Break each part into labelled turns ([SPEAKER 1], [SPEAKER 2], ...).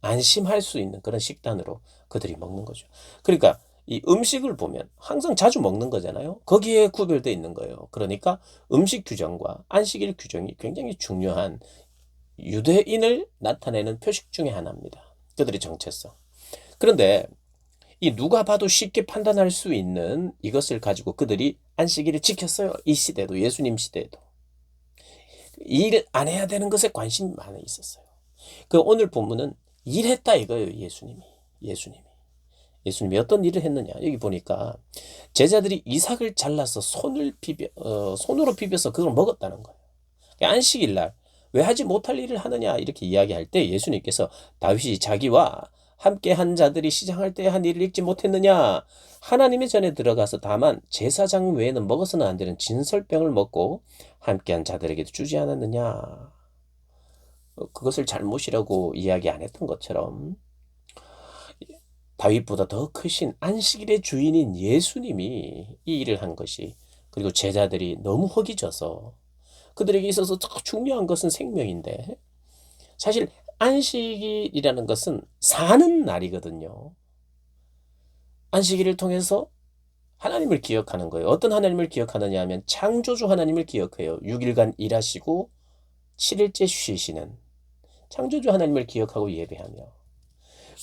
[SPEAKER 1] 안심할 수 있는 그런 식단으로 그들이 먹는 거죠. 그러니까 이 음식을 보면 항상 자주 먹는 거잖아요. 거기에 구별되어 있는 거예요. 그러니까 음식 규정과 안식일 규정이 굉장히 중요한 유대인을 나타내는 표식 중에 하나입니다. 그들의 정체성. 그런데 이 누가 봐도 쉽게 판단할 수 있는 이것을 가지고 그들이 안식일을 지켰어요. 이 시대도, 예수님 시대에도. 일 안 해야 되는 것에 관심이 많이 있었어요. 그 오늘 본문은 일했다 이거예요. 예수님이. 예수님이 어떤 일을 했느냐. 여기 보니까 제자들이 이삭을 잘라서 손으로 비벼서 그걸 먹었다는 거예요. 안식일 날 왜 하지 못할 일을 하느냐 이렇게 이야기할 때 예수님께서 다윗이 자기와 함께 한 자들이 시장할 때 한 일을 읽지 못했느냐. 하나님의 전에 들어가서 다만 제사장 외에는 먹어서는 안 되는 진설병을 먹고 함께한 자들에게도 주지 않았느냐. 그것을 잘못이라고 이야기 안 했던 것처럼 다윗보다 더 크신 안식일의 주인인 예수님이 이 일을 한 것이, 그리고 제자들이 너무 허기져서, 그들에게 있어서 더 중요한 것은 생명인데, 사실 안식일이라는 것은 사는 날이거든요. 안식일을 통해서 하나님을 기억하는 거예요. 어떤 하나님을 기억하느냐 하면 창조주 하나님을 기억해요. 6일간 일하시고 7일째 쉬시는 창조주 하나님을 기억하고 예배하며,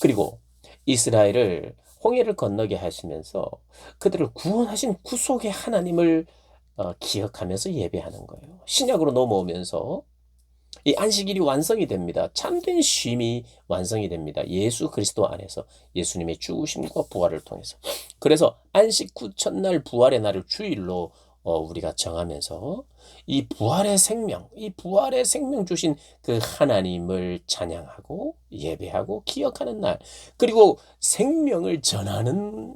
[SPEAKER 1] 그리고 이스라엘을 홍해를 건너게 하시면서 그들을 구원하신 구속의 하나님을 기억하면서 예배하는 거예요. 신약으로 넘어오면서 이 안식일이 완성이 됩니다. 참된 쉼이 완성이 됩니다. 예수 그리스도 안에서, 예수님의 죽으심과 부활을 통해서. 그래서 안식 후 첫날 부활의 날을 주일로 우리가 정하면서 이 부활의 생명 주신 그 하나님을 찬양하고 예배하고 기억하는 날, 그리고 생명을 전하는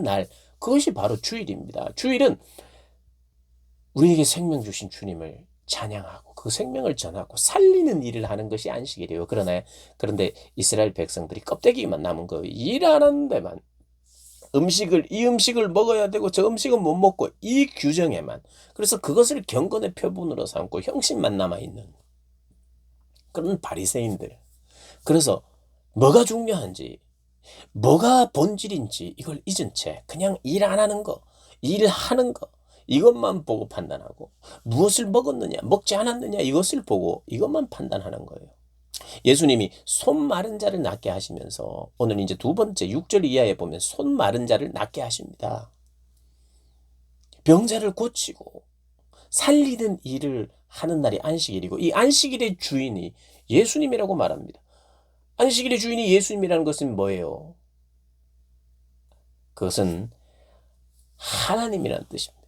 [SPEAKER 1] 날, 그것이 바로 주일입니다. 주일은 우리에게 생명 주신 주님을 찬양하고 그 생명을 전하고 살리는 일을 하는 것이 안식일이에요. 그런데 이스라엘 백성들이 껍데기만 남은 거예요. 일 안 하는 데만, 이 음식을 먹어야 되고 저 음식은 못 먹고, 이 규정에만, 그래서 그것을 경건의 표본으로 삼고 형식만 남아있는 그런 바리새인들. 그래서 뭐가 중요한지, 뭐가 본질인지 이걸 잊은 채 그냥 일 안 하는 거, 일하는 거, 이것만 보고 판단하고, 무엇을 먹었느냐 먹지 않았느냐 이것을 보고 이것만 판단하는 거예요. 예수님이 손 마른 자를 낫게 하시면서 오늘 이제 두 번째 6절 이하에 보면 손 마른 자를 낫게 하십니다. 병자를 고치고 살리는 일을 하는 날이 안식일이고, 이 안식일의 주인이 예수님이라고 말합니다. 안식일의 주인이 예수님이라는 것은 뭐예요? 그것은 하나님이라는 뜻입니다.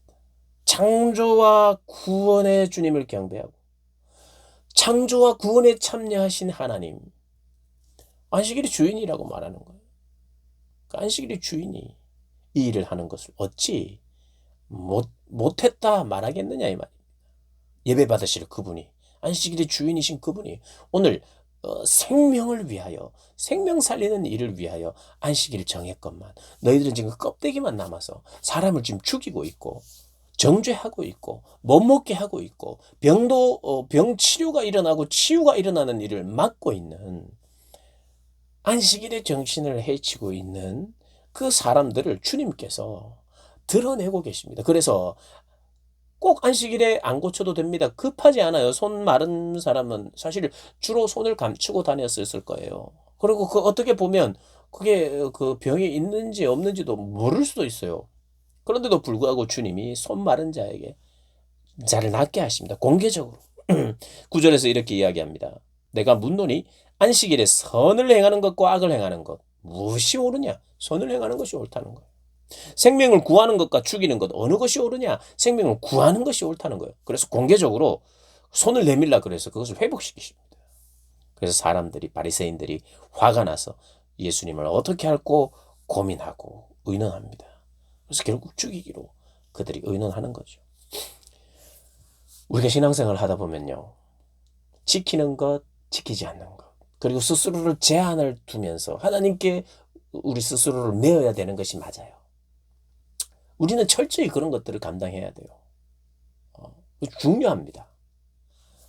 [SPEAKER 1] 창조와 구원의 주님을 경배하고 창조와 구원에 참여하신 하나님, 안식일의 주인이라고 말하는 거예요. 그 안식일의 주인이 이 일을 하는 것을 어찌 못했다 말하겠느냐 이 말입니다. 예배 받으실 그분이, 안식일의 주인이신 그분이 오늘 생명을 위하여, 생명 살리는 일을 위하여 안식일을 정했건만, 너희들은 지금 껍데기만 남아서 사람을 지금 죽이고 있고 정죄하고 있고 못 먹게 하고 있고 병 치료가 일어나고 치유가 일어나는 일을 막고 있는, 안식일의 정신을 해치고 있는 그 사람들을 주님께서 드러내고 계십니다. 그래서 꼭 안식일에 안 고쳐도 됩니다. 급하지 않아요. 손 마른 사람은 사실 주로 손을 감추고 다녔을 거예요. 그리고 어떻게 보면 그게 그 병이 있는지 없는지도 모를 수도 있어요. 그런데도 불구하고 주님이 손 마른 자에게 자를 낫게 하십니다. 공개적으로. 9절에서 이렇게 이야기합니다. 내가 묻노니 안식일에 선을 행하는 것과 악을 행하는 것 무엇이 옳으냐? 선을 행하는 것이 옳다는 거예요. 생명을 구하는 것과 죽이는 것 어느 것이 옳으냐? 생명을 구하는 것이 옳다는 거예요. 그래서 공개적으로 손을 내밀라 그래서 그것을 회복시키십니다. 그래서 사람들이, 바리새인들이 화가 나서 예수님을 어떻게 할고 고민하고 의논합니다. 그래서 결국 죽이기로 그들이 의논하는 거죠. 우리가 신앙생활을 하다 보면요, 지키는 것, 지키지 않는 것, 그리고 스스로를 제한을 두면서 하나님께 우리 스스로를 내어야 되는 것이 맞아요. 우리는 철저히 그런 것들을 감당해야 돼요. 중요합니다.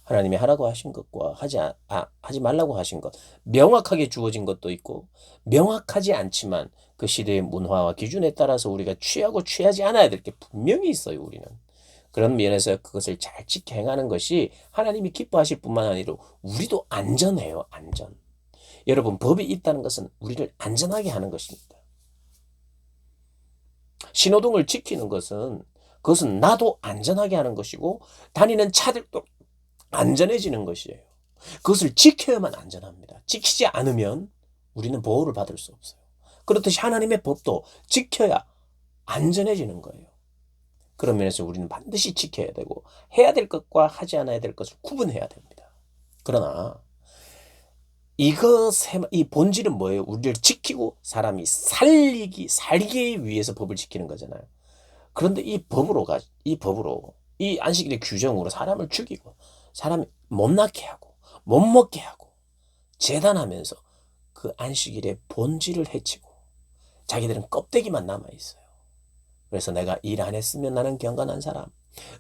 [SPEAKER 1] 하나님이 하라고 하신 것과 하지 말라고 하신 것, 명확하게 주어진 것도 있고 명확하지 않지만 그 시대의 문화와 기준에 따라서 우리가 취하고 취하지 않아야 될 게 분명히 있어요. 우리는 그런 면에서 그것을 잘 지켜 행하는 것이 하나님이 기뻐하실 뿐만 아니라 우리도 안전해요. 안전. 여러분, 법이 있다는 것은 우리를 안전하게 하는 것입니다. 신호등을 지키는 것은 그것은 나도 안전하게 하는 것이고 다니는 차들도 안전해지는 것이에요. 그것을 지켜야만 안전합니다. 지키지 않으면 우리는 보호를 받을 수 없어요. 그렇듯이 하나님의 법도 지켜야 안전해지는 거예요. 그런 면에서 우리는 반드시 지켜야 되고 해야 될 것과 하지 않아야 될 것을 구분해야 됩니다. 그러나 이 본질은 뭐예요? 우리를 지키고 사람이 살기 위해서 법을 지키는 거잖아요. 그런데 이 법으로 이 안식일의 규정으로 사람을 죽이고 사람이 못 낳게 하고 못 먹게 하고 재단하면서 그 안식일의 본질을 해치고 자기들은 껍데기만 남아 있어요. 그래서 내가 일 안 했으면 나는 경건한 사람,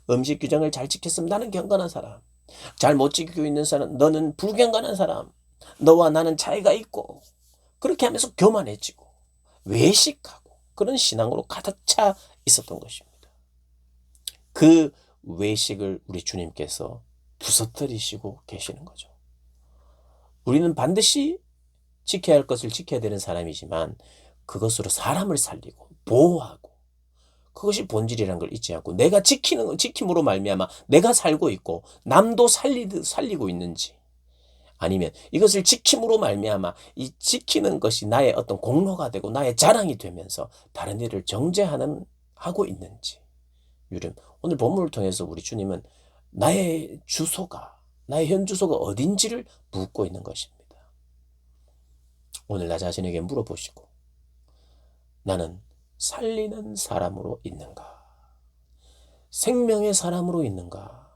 [SPEAKER 1] 음식 규정을 잘 지켰으면 나는 경건한 사람, 잘 못 지키고 있는 사람, 너는 불경건한 사람, 너와 나는 차이가 있고, 그렇게 하면서 교만해지고 외식하고 그런 신앙으로 가득 차 있었던 것입니다. 그 외식을 우리 주님께서 부서뜨리시고 계시는 거죠. 우리는 반드시 지켜야 할 것을 지켜야 되는 사람이지만 그것으로 사람을 살리고 보호하고 그것이 본질이라는 걸 잊지 않고 내가 지킴으로 말미암아 내가 살고 있고 남도 살리고 있는지 아니면 이것을 지킴으로 말미암아 이 지키는 것이 나의 어떤 공로가 되고 나의 자랑이 되면서 다른 일을 하고 있는지 오늘 본문을 통해서 우리 주님은 나의 현 주소가 어딘지를 묻고 있는 것입니다. 오늘 나 자신에게 물어보시고 나는 살리는 사람으로 있는가? 생명의 사람으로 있는가?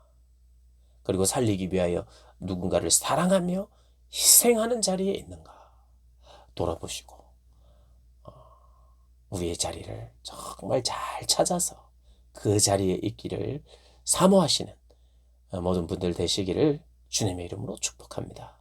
[SPEAKER 1] 그리고 살리기 위하여 누군가를 사랑하며 희생하는 자리에 있는가? 돌아보시고 우리의 자리를 정말 잘 찾아서 그 자리에 있기를 사모하시는 모든 분들 되시기를 주님의 이름으로 축복합니다.